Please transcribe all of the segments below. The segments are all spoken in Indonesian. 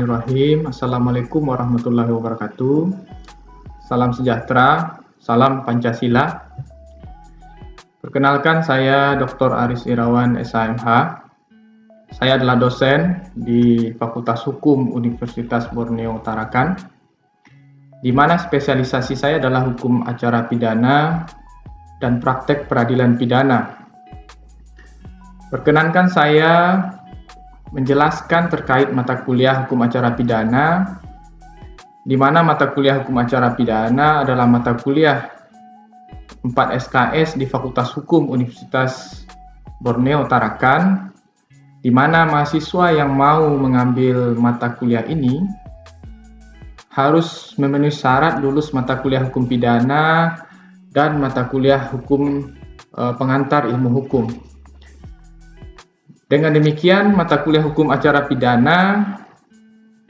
Bismillahirrahmanirrahim. Assalamualaikum warahmatullahi wabarakatuh. Salam sejahtera, salam Pancasila. Perkenalkan, saya Dr. Aris Irawan, SHMH. Saya adalah dosen di Fakultas Hukum Universitas Borneo Tarakan, di mana spesialisasi saya adalah hukum acara pidana dan praktek peradilan pidana. Perkenankan saya menjelaskan terkait mata kuliah hukum acara pidana, di mana mata kuliah hukum acara pidana adalah mata kuliah 4 SKS di Fakultas Hukum Universitas Borneo Tarakan, di mana mahasiswa yang mau mengambil mata kuliah ini harus memenuhi syarat lulus mata kuliah hukum pidana dan mata kuliah hukum pengantar ilmu hukum. Dengan demikian, mata kuliah hukum acara pidana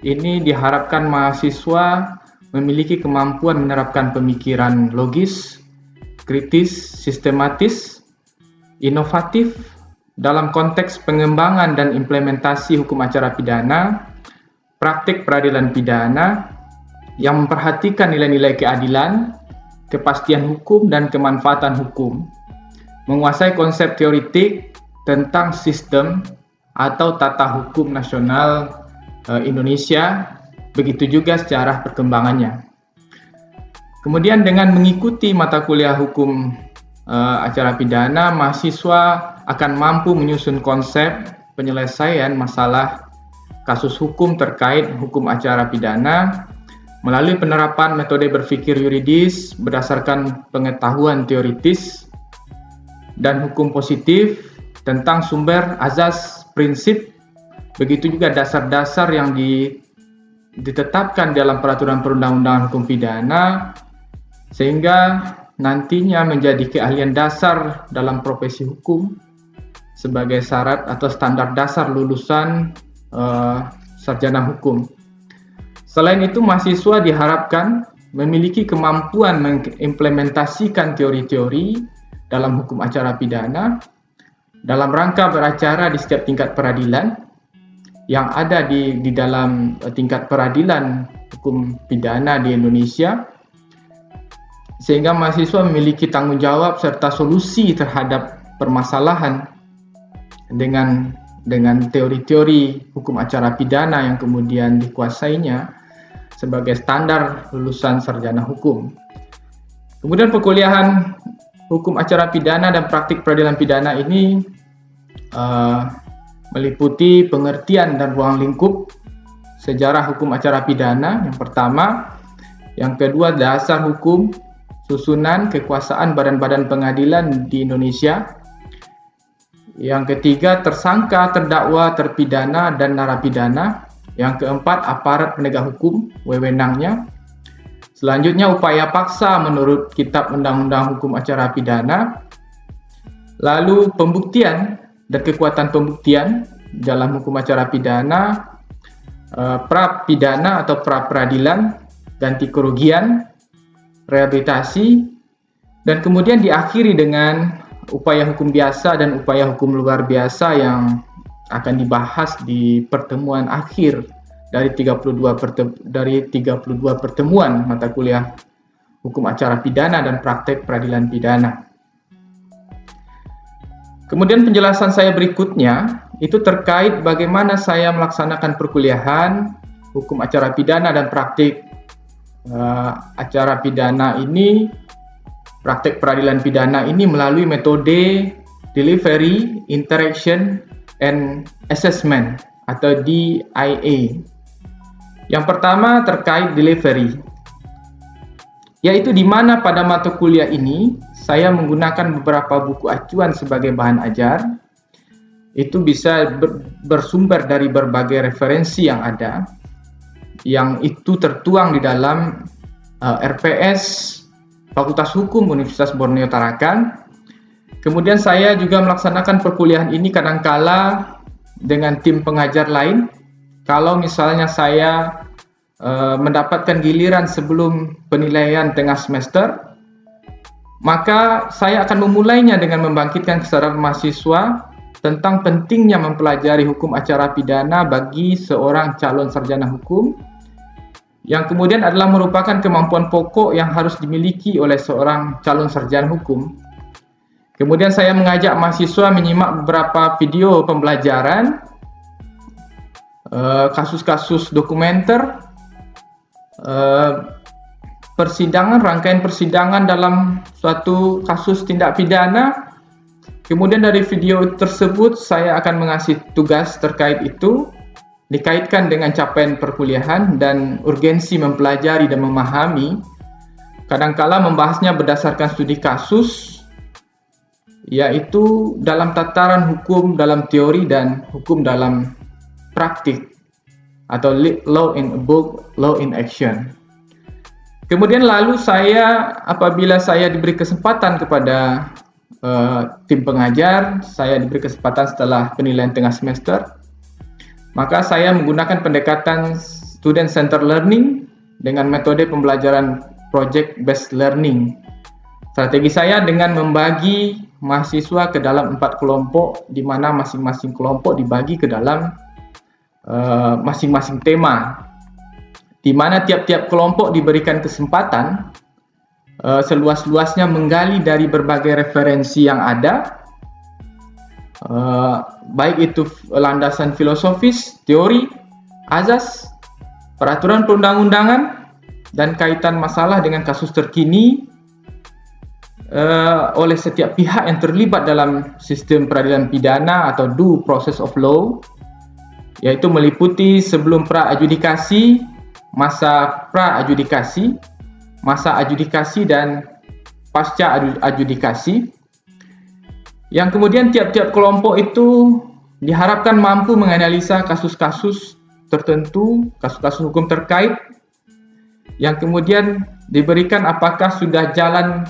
ini diharapkan mahasiswa memiliki kemampuan menerapkan pemikiran logis, kritis, sistematis, inovatif dalam konteks pengembangan dan implementasi hukum acara pidana, praktik peradilan pidana yang memperhatikan nilai-nilai keadilan, kepastian hukum, dan kemanfaatan hukum, menguasai konsep teoritik tentang sistem atau tata hukum nasional Indonesia, begitu juga sejarah perkembangannya. Kemudian dengan mengikuti mata kuliah hukum acara pidana, mahasiswa akan mampu menyusun konsep penyelesaian masalah kasus hukum terkait hukum acara pidana melalui penerapan metode berpikir yuridis berdasarkan pengetahuan teoritis dan hukum positif tentang sumber, azas, prinsip, begitu juga dasar-dasar yang ditetapkan dalam peraturan perundang-undangan hukum pidana, sehingga nantinya menjadi keahlian dasar dalam profesi hukum sebagai syarat atau standar dasar lulusan sarjana hukum. Selain itu, mahasiswa diharapkan memiliki kemampuan mengimplementasikan teori-teori dalam hukum acara pidana dalam rangka beracara di setiap tingkat peradilan yang ada di dalam tingkat peradilan hukum pidana di Indonesia, sehingga mahasiswa memiliki tanggung jawab serta solusi terhadap permasalahan dengan teori-teori hukum acara pidana yang kemudian dikuasainya sebagai standar lulusan sarjana hukum. Kemudian perkuliahan hukum acara pidana dan praktik peradilan pidana ini meliputi pengertian dan ruang lingkup sejarah hukum acara pidana yang pertama, yang kedua dasar hukum, susunan kekuasaan badan-badan pengadilan di Indonesia, yang ketiga tersangka, terdakwa, terpidana, dan narapidana, yang keempat aparat penegak hukum, wewenangnya, selanjutnya upaya paksa menurut Kitab Undang-Undang Hukum Acara Pidana, lalu pembuktian dan kekuatan pembuktian dalam hukum acara pidana, pra pidana atau pra peradilan, ganti kerugian, rehabilitasi, dan kemudian diakhiri dengan upaya hukum biasa dan upaya hukum luar biasa yang akan dibahas di pertemuan akhir dari 32 pertemuan mata kuliah hukum acara pidana dan praktek peradilan pidana. Kemudian penjelasan saya berikutnya itu terkait bagaimana saya melaksanakan perkuliahan hukum acara pidana dan praktik acara pidana ini, praktek peradilan pidana ini melalui metode delivery, interaction, and assessment atau DIA. Yang pertama terkait delivery, yaitu di mana pada mata kuliah ini saya menggunakan beberapa buku acuan sebagai bahan ajar. Itu bisa bersumber dari berbagai referensi yang ada, yang itu tertuang di dalam RPS Fakultas Hukum Universitas Borneo Tarakan. Kemudian saya juga melaksanakan perkuliahan ini kadangkala dengan tim pengajar lain. Kalau misalnya saya mendapatkan giliran sebelum penilaian tengah semester, maka saya akan memulainya dengan membangkitkan kesadaran mahasiswa tentang pentingnya mempelajari hukum acara pidana bagi seorang calon sarjana hukum, yang kemudian adalah merupakan kemampuan pokok yang harus dimiliki oleh seorang calon sarjana hukum. Kemudian saya mengajak mahasiswa menyimak beberapa video pembelajaran, kasus-kasus dokumenter, persidangan, rangkaian persidangan dalam suatu kasus tindak pidana. Kemudian dari video tersebut saya akan mengasih tugas terkait itu, dikaitkan dengan capaian perkuliahan dan urgensi mempelajari dan memahami. Kadangkala membahasnya berdasarkan studi kasus, yaitu dalam tataran hukum dalam teori dan hukum dalam praktik, atau law in a book, law in action. Kemudian lalu apabila saya diberi kesempatan kepada tim pengajar, saya diberi kesempatan setelah penilaian tengah semester, maka saya menggunakan pendekatan student centered learning dengan metode pembelajaran project based learning. Strategi saya dengan membagi mahasiswa ke dalam 4 kelompok, di mana masing-masing kelompok dibagi ke dalam masing-masing tema, di mana tiap-tiap kelompok diberikan kesempatan seluas-luasnya menggali dari berbagai referensi yang ada, baik itu landasan filosofis, teori, azas, peraturan perundang-undangan, dan kaitan masalah dengan kasus terkini oleh setiap pihak yang terlibat dalam sistem peradilan pidana atau due process of law, yaitu meliputi sebelum pra-adjudikasi, masa pra-adjudikasi, masa adjudikasi, dan pasca adjudikasi. Yang kemudian tiap-tiap kelompok itu diharapkan mampu menganalisa kasus-kasus tertentu, kasus-kasus hukum terkait, yang kemudian diberikan apakah sudah jalan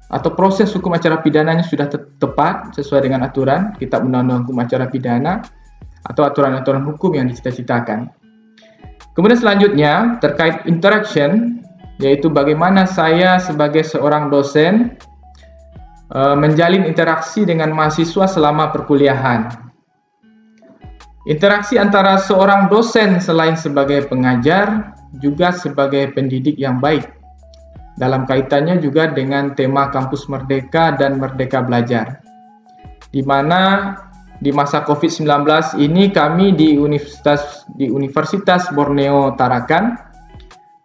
atau proses hukum acara pidananya sudah tepat sesuai dengan aturan Kitab Undang-Undang Hukum Acara Pidana atau aturan-aturan hukum yang dicita-citakan. Kemudian selanjutnya terkait interaction, yaitu bagaimana saya sebagai seorang dosen menjalin interaksi dengan mahasiswa selama perkuliahan. Interaksi antara seorang dosen selain sebagai pengajar juga sebagai pendidik yang baik, dalam kaitannya juga dengan tema Kampus Merdeka dan Merdeka Belajar, di mana di masa COVID-19 ini kami di Universitas Borneo Tarakan,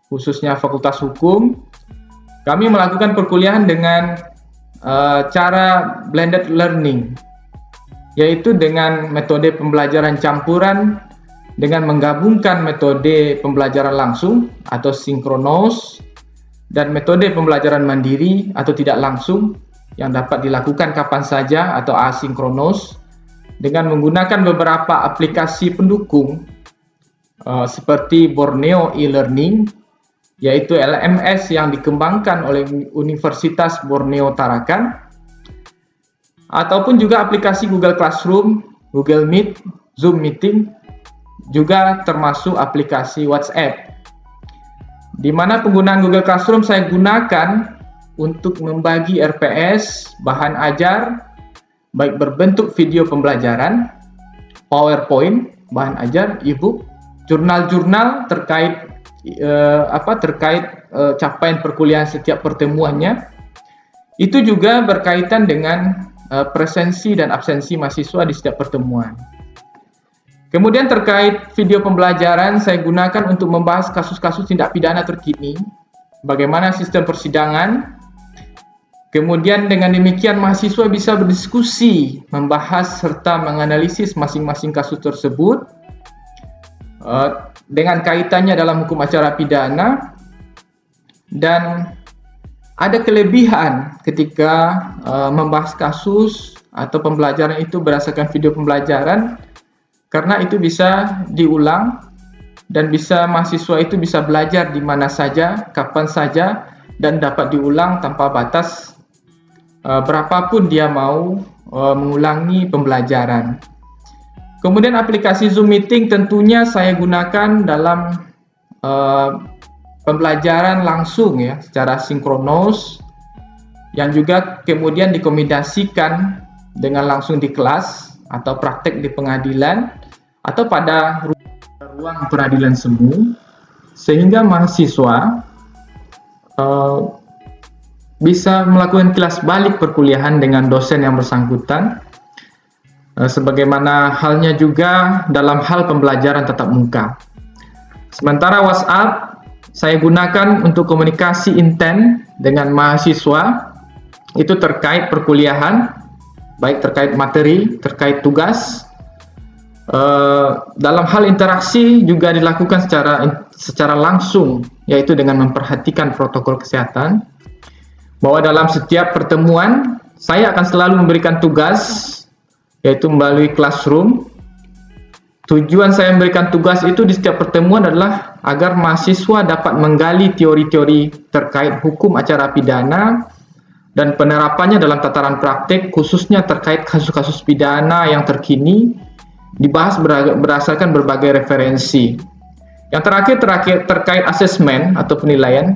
khususnya Fakultas Hukum, kami melakukan perkuliahan dengan cara blended learning, yaitu dengan metode pembelajaran campuran dengan menggabungkan metode pembelajaran langsung atau sinkronos dan metode pembelajaran mandiri atau tidak langsung yang dapat dilakukan kapan saja atau asinkronos, dengan menggunakan beberapa aplikasi pendukung seperti Borneo e-learning, yaitu LMS yang dikembangkan oleh Universitas Borneo Tarakan, ataupun juga aplikasi Google Classroom, Google Meet, Zoom Meeting, juga termasuk aplikasi WhatsApp, di mana penggunaan Google Classroom saya gunakan untuk membagi RPS, bahan ajar, baik berbentuk video pembelajaran, PowerPoint, bahan ajar, e-book, jurnal-jurnal terkait capaian perkuliahan setiap pertemuannya. Itu juga berkaitan dengan presensi dan absensi mahasiswa di setiap pertemuan. Kemudian terkait video pembelajaran, saya gunakan untuk membahas kasus-kasus tindak pidana terkini, bagaimana sistem persidangan. Kemudian dengan demikian mahasiswa bisa berdiskusi, membahas serta menganalisis masing-masing kasus tersebut dengan kaitannya dalam hukum acara pidana. Dan ada kelebihan ketika membahas kasus atau pembelajaran itu berdasarkan video pembelajaran, karena itu bisa diulang dan mahasiswa itu bisa belajar di mana saja, kapan saja, dan dapat diulang tanpa batas berapapun dia mau mengulangi pembelajaran. Kemudian aplikasi Zoom Meeting tentunya saya gunakan dalam pembelajaran langsung ya, secara sinkronos, yang juga kemudian dikombinasikan dengan langsung di kelas atau praktek di pengadilan atau pada ruang peradilan semu, sehingga mahasiswa bisa melakukan kelas balik perkuliahan dengan dosen yang bersangkutan, sebagaimana halnya juga dalam hal pembelajaran tatap muka. Sementara WhatsApp saya gunakan untuk komunikasi intens dengan mahasiswa, itu terkait perkuliahan, baik terkait materi, terkait tugas. Dalam hal interaksi juga dilakukan secara langsung, yaitu dengan memperhatikan protokol kesehatan, bahwa dalam setiap pertemuan saya akan selalu memberikan tugas, yaitu melalui classroom. Tujuan saya memberikan tugas itu di setiap pertemuan adalah agar mahasiswa dapat menggali teori-teori terkait hukum acara pidana dan penerapannya dalam tataran praktik, khususnya terkait kasus-kasus pidana yang terkini, dibahas berdasarkan berbagai referensi. Yang terakhir terkait asesmen atau penilaian.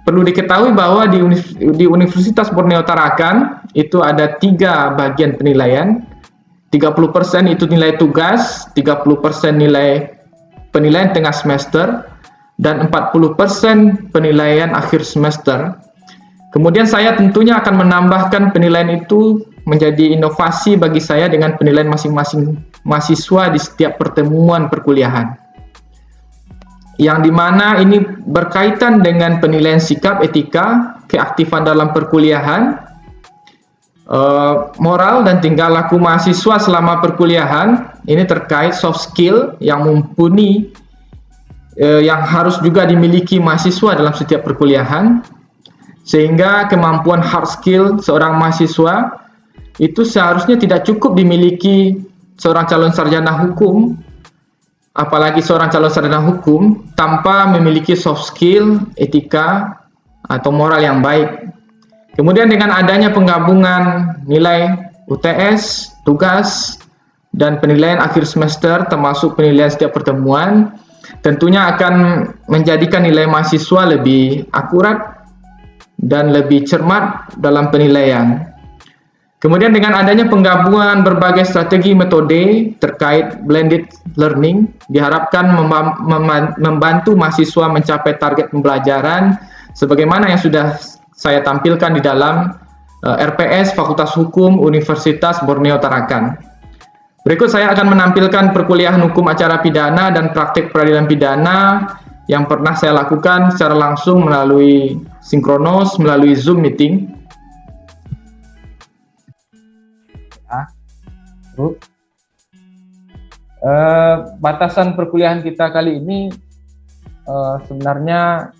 Perlu diketahui bahwa di Universitas Borneo Tarakan itu ada 3 bagian penilaian. 30% itu nilai tugas, 30% nilai penilaian tengah semester, dan 40% penilaian akhir semester. Kemudian saya tentunya akan menambahkan penilaian itu menjadi inovasi bagi saya dengan penilaian masing-masing mahasiswa di setiap pertemuan perkuliahan, yang dimana ini berkaitan dengan penilaian sikap, etika, keaktifan dalam perkuliahan, moral dan tingkah laku mahasiswa selama perkuliahan. Ini terkait soft skill yang mumpuni, yang harus juga dimiliki mahasiswa dalam setiap perkuliahan, sehingga kemampuan hard skill seorang mahasiswa itu seharusnya tidak cukup dimiliki seorang calon sarjana hukum, apalagi seorang calon sarjana hukum, tanpa memiliki soft skill, etika, atau moral yang baik. Kemudian dengan adanya penggabungan nilai UTS, tugas, dan penilaian akhir semester termasuk penilaian setiap pertemuan, tentunya akan menjadikan nilai mahasiswa lebih akurat dan lebih cermat dalam penilaian. Kemudian dengan adanya penggabungan berbagai strategi metode terkait blended learning, diharapkan membantu mahasiswa mencapai target pembelajaran sebagaimana yang sudah saya tampilkan di dalam RPS Fakultas Hukum Universitas Borneo Tarakan. Berikut saya akan menampilkan perkuliahan hukum acara pidana dan praktik peradilan pidana yang pernah saya lakukan secara langsung melalui sinkronos, melalui Zoom meeting. Batasan perkuliahan kita kali ini sebenarnya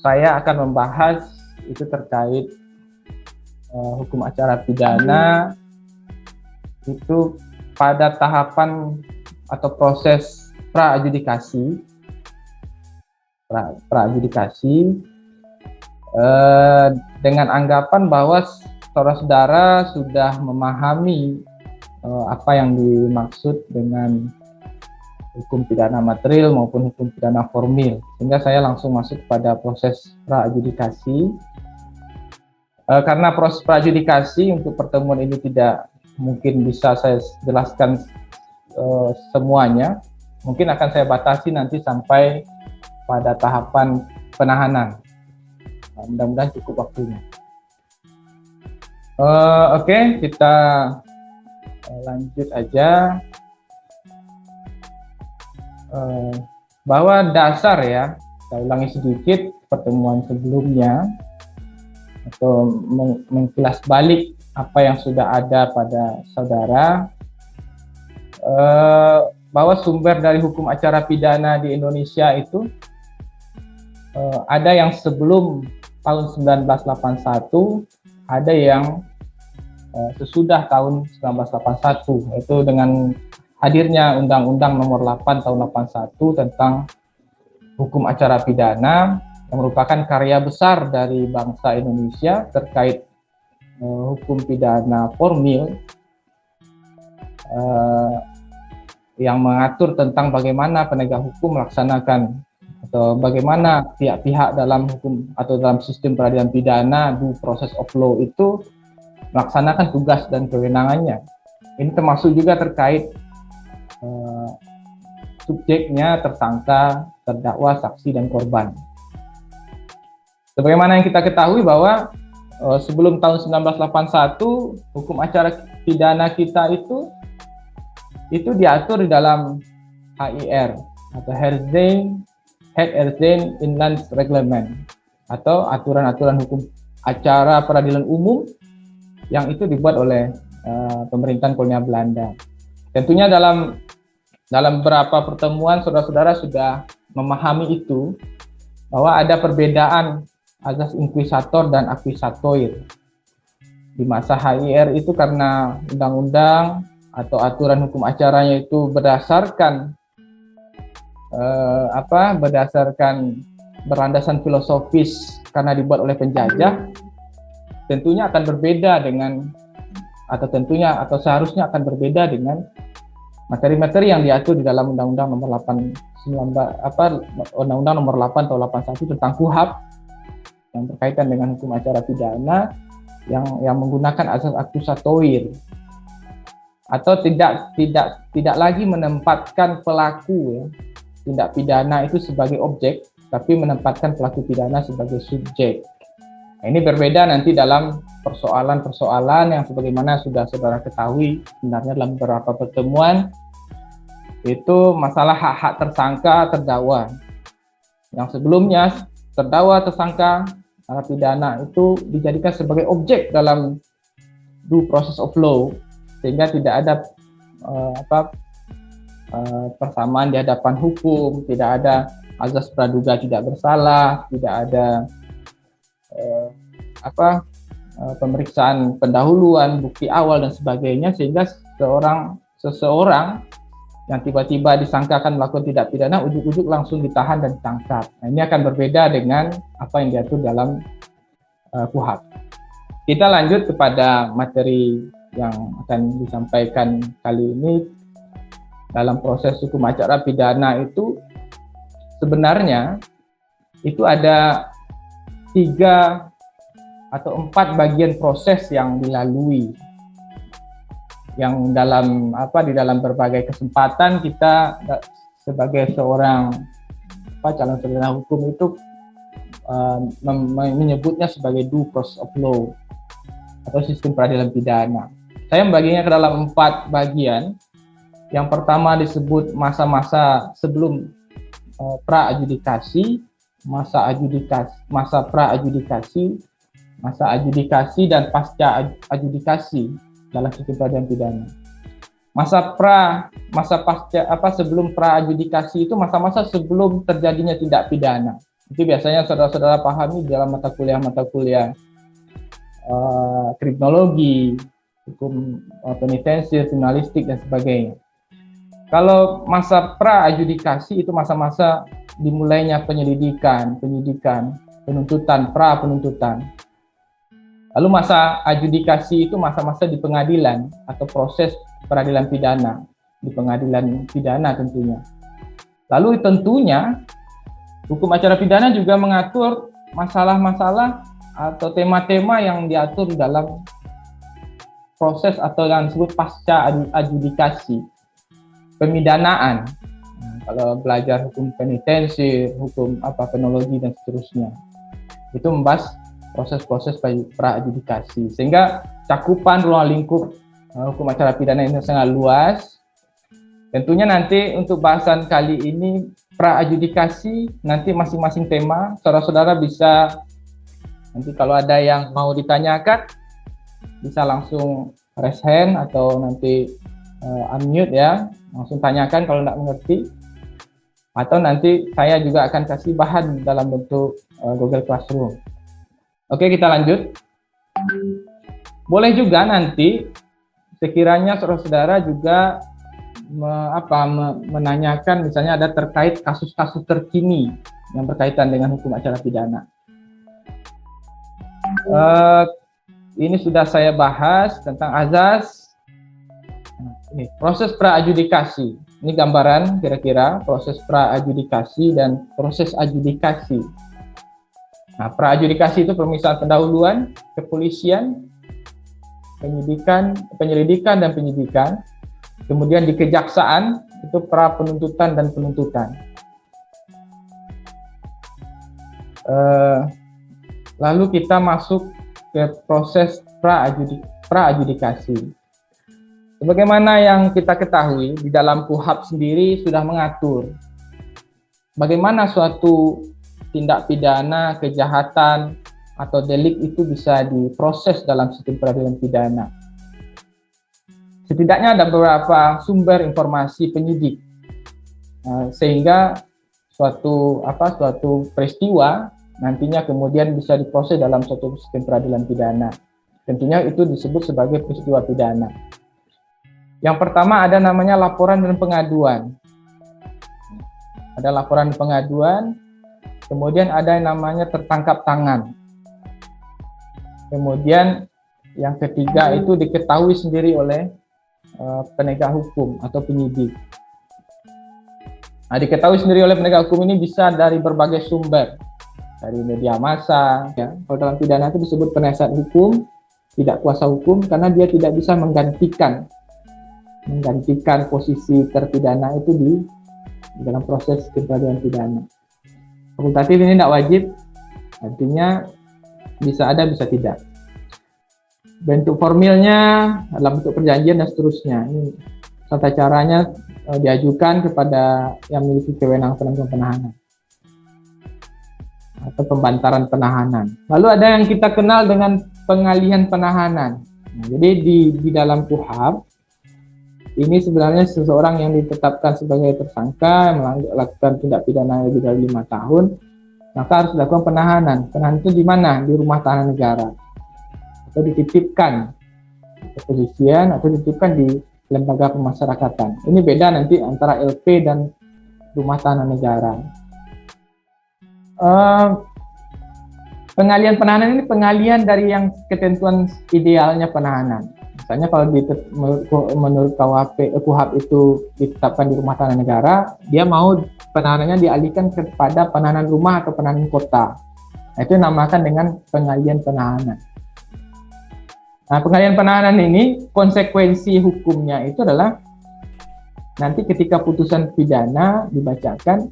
saya akan membahas itu terkait hukum acara pidana itu pada tahapan atau proses pra-adjudikasi dengan anggapan bahwa saudara-saudara sudah memahami apa yang dimaksud dengan hukum pidana material maupun hukum pidana formil, sehingga saya langsung masuk pada proses pra-adjudikasi. Karena proses pra-adjudikasi untuk pertemuan ini tidak mungkin bisa saya jelaskan semuanya, mungkin akan saya batasi nanti sampai pada tahapan penahanan. Mudah-mudahan cukup waktunya. Oke, kita lanjut aja. Bahwa dasar ya, saya ulangi sedikit pertemuan sebelumnya atau mengkilas balik apa yang sudah ada pada saudara, bahwa sumber dari hukum acara pidana di Indonesia itu ada yang sebelum tahun 1981, ada yang sesudah tahun 1981, yaitu dengan hadirnya Undang-Undang Nomor 8 Tahun 81 tentang hukum acara pidana, yang merupakan karya besar dari bangsa Indonesia terkait hukum pidana formil, yang mengatur tentang bagaimana penegak hukum melaksanakan atau bagaimana pihak-pihak dalam hukum atau dalam sistem peradilan pidana, due process of law itu melaksanakan tugas dan kewenangannya. Ini termasuk juga terkait subjeknya, tersangka, terdakwa, saksi, dan korban. Sebagaimana yang kita ketahui bahwa sebelum tahun 1981, hukum acara pidana kita itu diatur di dalam HIR atau Heerlijke Inland Reglement atau aturan-aturan hukum acara peradilan umum yang itu dibuat oleh pemerintahan kolonial Belanda. Tentunya dalam beberapa pertemuan saudara-saudara sudah memahami itu, bahwa ada perbedaan azas inquisitor dan acquisitor. Di masa HIR itu karena undang-undang atau aturan hukum acaranya itu berdasarkan berlandasan filosofis karena dibuat oleh penjajah, tentunya akan berbeda dengan atau seharusnya akan berbeda dengan materi-materi yang diatur di dalam Undang-Undang Nomor 8 tahun 81 tentang KUHP yang berkaitan dengan hukum acara pidana yang menggunakan asas acquisitor atau tidak lagi menempatkan pelaku tindak pidana itu sebagai objek, tapi menempatkan pelaku pidana sebagai subjek. Nah, ini berbeda nanti dalam persoalan-persoalan yang sebagaimana sudah saudara ketahui sebenarnya dalam beberapa pertemuan, itu masalah hak-hak tersangka, terdakwa. Yang sebelumnya terdakwa, tersangka, narapidana itu dijadikan sebagai objek dalam due process of law, sehingga tidak ada persamaan di hadapan hukum, tidak ada azas praduga tidak bersalah, tidak ada pemeriksaan pendahuluan, bukti awal dan sebagainya, sehingga seseorang yang tiba-tiba disangkakan melakukan tindak pidana ujuk-ujuk langsung ditahan dan ditangkap. Nah, ini akan berbeda dengan apa yang diatur dalam KUHP. Kita lanjut kepada materi yang akan disampaikan kali ini. Dalam proses hukum acara pidana itu sebenarnya itu ada 3 atau 4 bagian proses yang dilalui, yang di dalam berbagai kesempatan kita sebagai seorang calon sarjana hukum itu menyebutnya sebagai due process of law atau sistem peradilan pidana. Saya membaginya ke dalam 4 bagian. Yang pertama disebut masa-masa sebelum pra-adjudikasi, masa pra-adjudikasi, masa adjudikasi, dan pasca adjudikasi dalam sistem peradilan pidana. Sebelum pra-adjudikasi itu masa-masa sebelum terjadinya tindak pidana. Itu biasanya saudara-saudara pahami dalam mata kuliah kriminologi, hukum penitensir, kriminalistik, dan sebagainya. Kalau masa pra-adjudikasi itu masa-masa dimulainya penyidikan, penuntutan, pra-penuntutan. Lalu masa adjudikasi itu masa-masa di pengadilan atau proses peradilan pidana, di pengadilan pidana tentunya. Lalu tentunya hukum acara pidana juga mengatur masalah-masalah atau tema-tema yang diatur dalam proses atau yang disebut pasca adjudikasi, pemidanaan. Kalau belajar hukum penitensir, hukum penologi dan seterusnya, itu membahas proses-proses pra-adjudikasi, sehingga cakupan ruang lingkup hukum acara pidana ini sangat luas. Tentunya nanti untuk bahasan kali ini pra-adjudikasi, nanti masing-masing tema saudara-saudara bisa nanti kalau ada yang mau ditanyakan bisa langsung raise hand atau nanti unmute ya, langsung tanyakan kalau tidak mengerti, atau nanti saya juga akan kasih bahan dalam bentuk Google Classroom. Oke, kita lanjut. Boleh juga nanti sekiranya saudara-saudara juga menanyakan, misalnya ada terkait kasus-kasus terkini yang berkaitan dengan hukum acara pidana. Ini sudah saya bahas tentang azas. Ini proses pra-adjudikasi. Ini gambaran kira-kira proses pra-adjudikasi dan proses adjudikasi. Nah, pra-adjudikasi itu pemeriksaan pendahuluan kepolisian penyelidikan dan penyidikan. Kemudian di kejaksaan itu pra penuntutan dan penuntutan. Lalu kita masuk ke proses pra-adjudikasi. Sebagaimana yang kita ketahui, di dalam KUHP sendiri sudah mengatur bagaimana suatu tindak pidana, kejahatan, atau delik itu bisa diproses dalam sistem peradilan pidana. Setidaknya ada beberapa sumber informasi penyidik, sehingga suatu peristiwa nantinya kemudian bisa diproses dalam suatu sistem peradilan pidana. Tentunya itu disebut sebagai peristiwa pidana. Yang pertama ada namanya laporan dan pengaduan. Ada laporan dan pengaduan, kemudian ada yang namanya tertangkap tangan. Kemudian yang ketiga itu diketahui sendiri oleh penegak hukum atau penyidik. Nah, diketahui sendiri oleh penegak hukum ini bisa dari berbagai sumber, dari media massa. Ya. Kalau dalam pidana itu disebut penasihat hukum, tidak kuasa hukum, karena dia tidak bisa menggantikan posisi terpidana itu di dalam proses peradilan pidana. Fakultatif ini tidak wajib, artinya bisa ada, bisa tidak. Bentuk formilnya dalam bentuk perjanjian dan seterusnya. Ini tata caranya diajukan kepada yang memiliki kewenangan penangguhan penahanan atau pembantaran penahanan. Lalu ada yang kita kenal dengan pengalihan penahanan. Nah, jadi di dalam KUHP ini sebenarnya seseorang yang ditetapkan sebagai tersangka melakukan tindak pidana lebih dari 5 tahun, maka harus dilakukan penahanan. Penahanan itu di mana? Di rumah tahanan negara, atau dititipkan ke kepolisian, atau dititipkan di lembaga pemasyarakatan. Ini beda nanti antara LP dan rumah tahanan negara. Pengalihan penahanan ini pengalihan dari yang ketentuan idealnya penahanan. Misalnya kalau menurut KUHP itu ditetapkan di rumah tahanan negara, dia mau penahanannya dialihkan kepada penahanan rumah atau penahanan kota. Nah, itu dinamakan dengan pengalihan penahanan. Nah, pengalihan penahanan ini konsekuensi hukumnya itu adalah nanti ketika putusan pidana dibacakan,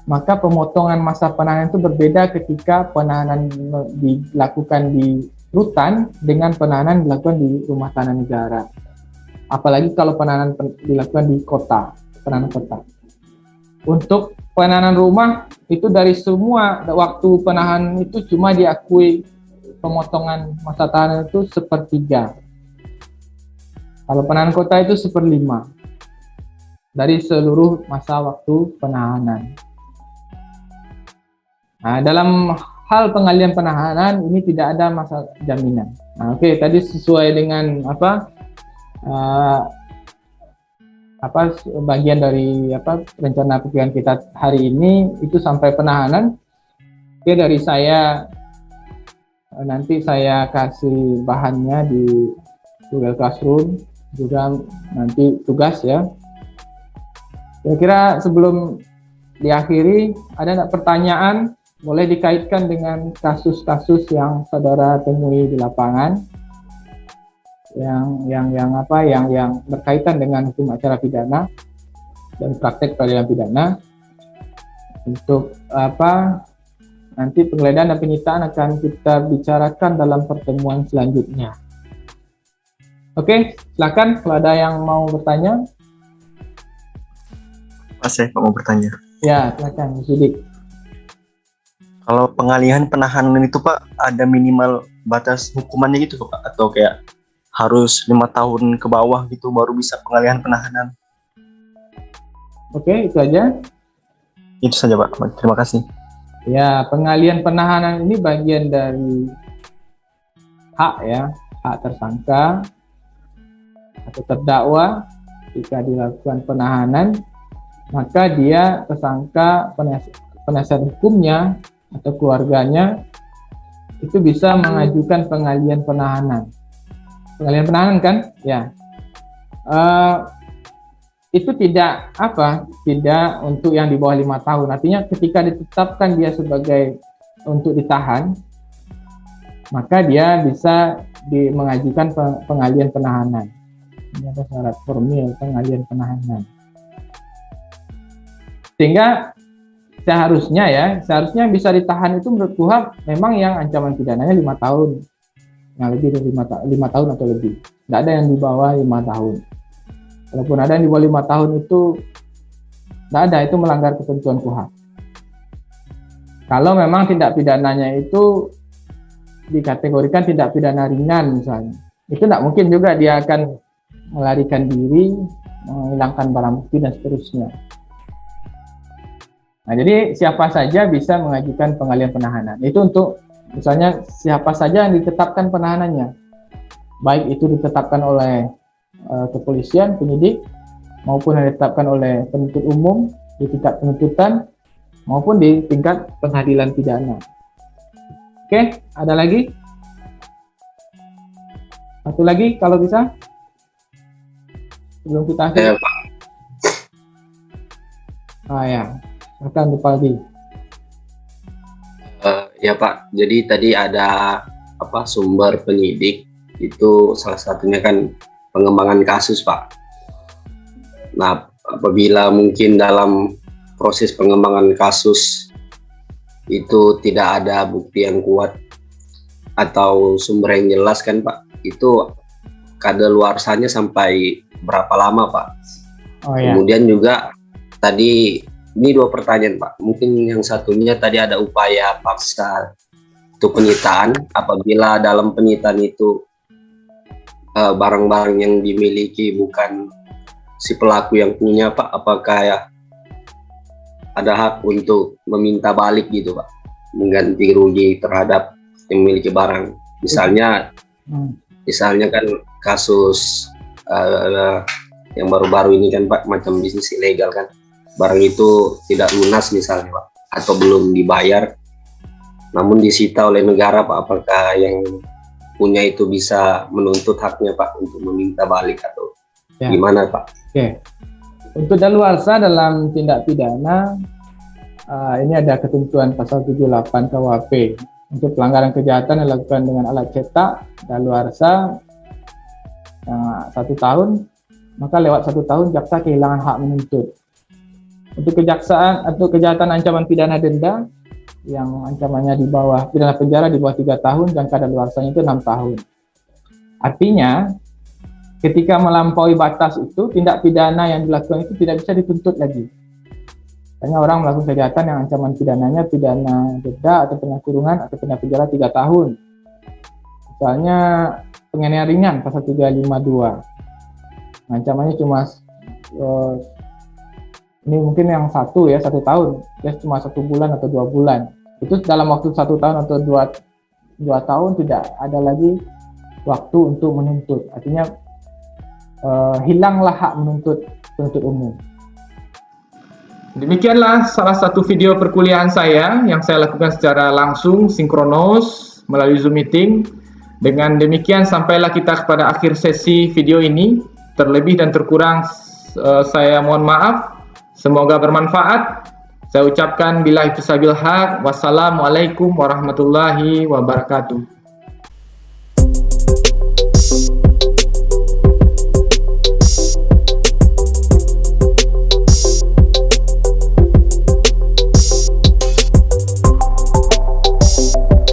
maka pemotongan masa penahanan itu berbeda ketika penahanan dilakukan di rutan dengan penahanan dilakukan di rumah tahanan negara. Apalagi kalau penahanan dilakukan di kota, penahanan kota. Untuk penahanan rumah itu dari semua waktu penahanan itu cuma diakui pemotongan masa tahanan itu 1/3. Kalau penahanan kota itu 1/5 dari seluruh masa waktu penahanan. Nah, dalam hal pengalihan penahanan ini tidak ada masa jaminan. Nah, oke, tadi sesuai dengan bagian dari rencana pikiran kita hari ini itu sampai penahanan. Oke, dari saya nanti saya kasih bahannya di Google Classroom, juga nanti tugas ya. Kira-kira sebelum diakhiri ada nggak pertanyaan? Boleh dikaitkan dengan kasus-kasus yang saudara temui di lapangan, yang berkaitan dengan hukum acara pidana dan praktek peradilan pidana. Untuk nanti penggeledahan dan penyitaan akan kita bicarakan dalam pertemuan selanjutnya. Oke, silakan kalau ada yang mau bertanya. Saya mau bertanya. Ya, silakan, Sidik. Kalau pengalihan penahanan itu Pak, ada minimal batas hukumannya gitu Pak? Atau kayak harus 5 tahun ke bawah gitu baru bisa pengalihan penahanan? Oke, itu aja. Itu saja Pak, terima kasih. Ya, pengalihan penahanan ini bagian dari hak tersangka atau terdakwa. Jika dilakukan penahanan, maka dia tersangka, penasihat hukumnya atau keluarganya itu bisa mengajukan pengalihan penahanan. Pengalihan penahanan kan? Ya. Itu tidak untuk yang di bawah 5 tahun. Artinya ketika ditetapkan dia sebagai untuk ditahan, maka dia bisa mengajukan pengalian penahanan. Ini ada syarat formil pengalian penahanan. Sehingga seharusnya bisa ditahan itu menurut KUHAP memang yang ancaman pidananya 5 tahun, yang lebih dari 5 tahun atau lebih. Tidak ada yang di bawah 5 tahun. Walaupun ada yang di bawah 5 tahun itu tidak ada, itu melanggar ketentuan KUHAP. Kalau memang tindak pidananya itu dikategorikan tindak pidana ringan misalnya, itu tidak mungkin juga dia akan melarikan diri, menghilangkan barang bukti dan seterusnya. Nah, jadi siapa saja bisa mengajukan pengalian penahanan. Itu untuk misalnya siapa saja yang ditetapkan penahanannya, baik itu ditetapkan oleh kepolisian, penyidik, maupun yang ditetapkan oleh penuntut umum di tingkat penuntutan, maupun di tingkat pengadilan pidana. Oke, ada lagi? Satu lagi kalau bisa? Sebelum kita akhiri. Ya, Pak. Ya, akan Paldi. Ya Pak, jadi tadi ada sumber penyidik itu salah satunya kan pengembangan kasus Pak. Nah, apabila mungkin dalam proses pengembangan kasus itu tidak ada bukti yang kuat atau sumber yang jelas kan Pak, itu kadaluarsanya sampai berapa lama Pak? Oh, ya. Kemudian juga tadi ini 2 pertanyaan Pak. Mungkin yang satunya tadi ada upaya paksa untuk penyitaan. Apabila dalam penyitaan itu barang-barang yang dimiliki bukan si pelaku yang punya Pak, apakah ada hak untuk meminta balik gitu Pak, mengganti rugi terhadap yang memiliki barang. Misalnya kan kasus yang baru-baru ini kan Pak, macam bisnis ilegal kan, barang itu tidak lunas misalnya Pak, atau belum dibayar namun disita oleh negara Pak, apakah yang punya itu bisa menuntut haknya Pak untuk meminta balik atau gimana Pak? Oke. Untuk daluarsa dalam tindak pidana ini ada ketentuan pasal 78 KUHP. Untuk pelanggaran kejahatan yang dilakukan dengan alat cetak, daluarsa 1 tahun, maka lewat 1 tahun jaksa kehilangan hak menuntut. Untuk kejahatan ancaman pidana denda yang ancamannya di bawah pidana penjara di bawah 3 tahun, jangka daluarsanya itu 6 tahun. Artinya ketika melampaui batas itu, tindak pidana yang dilakukan itu tidak bisa dituntut lagi. Hanya orang melakukan kejahatan yang ancaman pidananya pidana denda atau pidana kurungan atau pidana penjara 3 tahun. Misalnya penganiayaan ringan pasal 352. Ancamannya cuma ini mungkin yang 1 tahun, ya cuma 1 bulan atau 2 bulan. Itu dalam waktu 1 tahun atau 2 tahun tidak ada lagi waktu untuk menuntut. Artinya hilanglah hak menuntut penuntut umum. Demikianlah salah satu video perkuliahan saya yang saya lakukan secara langsung, sinkronos, melalui Zoom meeting. Dengan demikian sampailah kita kepada akhir sesi video ini. Terlebih dan terkurang saya mohon maaf. Semoga bermanfaat. Saya ucapkan billahi taufiq wal haq. Wassalamualaikum warahmatullahi wabarakatuh.